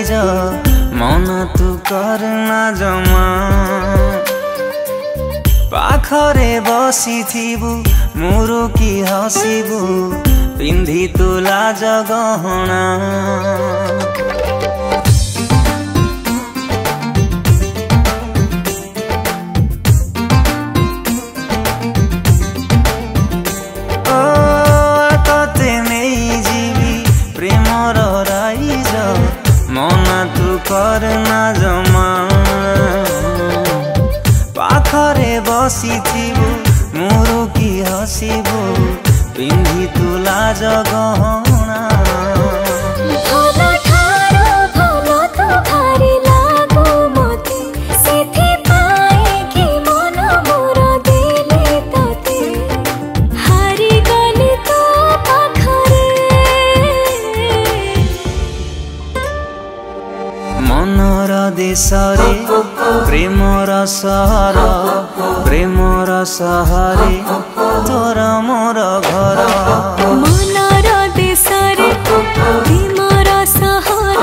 rise मन तू करना जमा पाखरे बसिथिबु मोरो की हसिबु पिंधि तू लाज गहना करना जमा पाखरे बसिथिबु मोरो की हसिबु पिंधि तू लाज गहना मनर देशरे प्रेमर सहर प्रेमर सहरे तोर मोर घर मनर देशरे प्रेमर सहर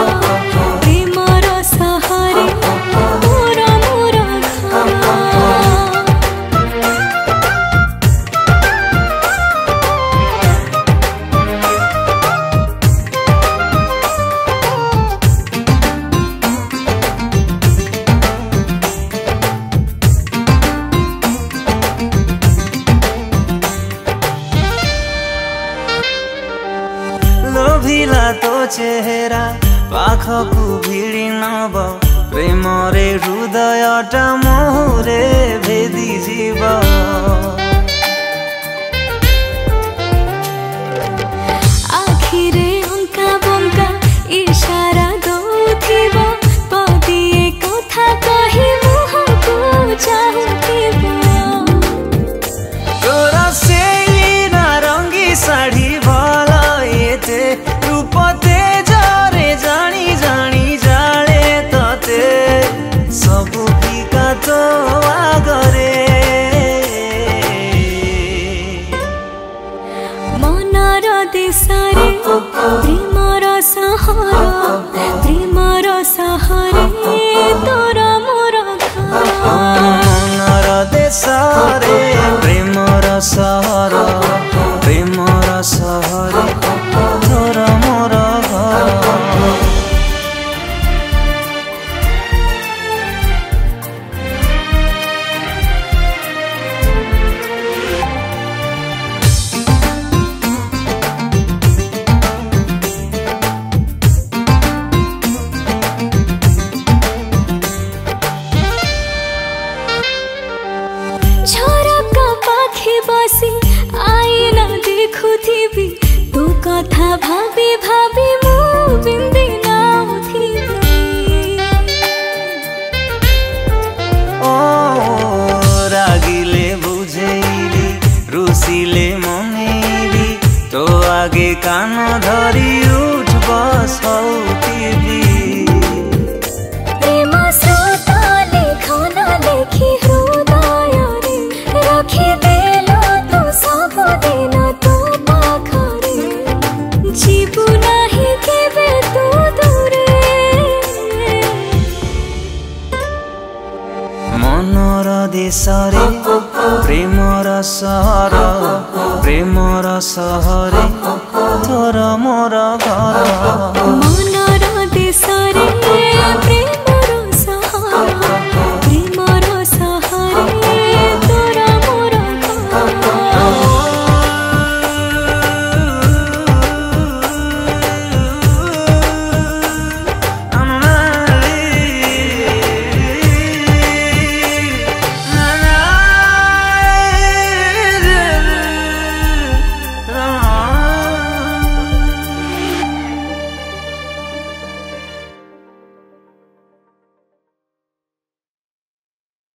प्रेमर सहरे तोर मोर घर लोभिला तो चेहरा पाखकु भिड़ी नब प्रेम रे हृदयटा मोहरे भेदी जीव आखिरे अंका बंका इशारा दौथिब पदिए कथा कहि मुहको चाहुथिब तोरा से नारंगी साड़ी रूपते जारे जानी जानी जाले तते सबु फिका तो आगरे मनर देशरे प्रेमर सहरे तोर मोर घर मनर देशरे प्रेमर सहर प्रेमर सहरे तोर मोर घर झरका पाखे बसी आईना देखुथिबी तू कथा भाबी भाबी मु बिंदी नाउथिबी ओ रागिले बुझेइली रुसिले मनेइली तो आगे कान धरी उठ बस हौथिबी प्रेम स्रोत लेखन लेखी हृदय रे रखी देलो तो सब दिन तो पाखरे जीवु नाही केबे तू दूरे मनर देशरे प्रेमर सहर प्रेमर सहरे तोर मोर घर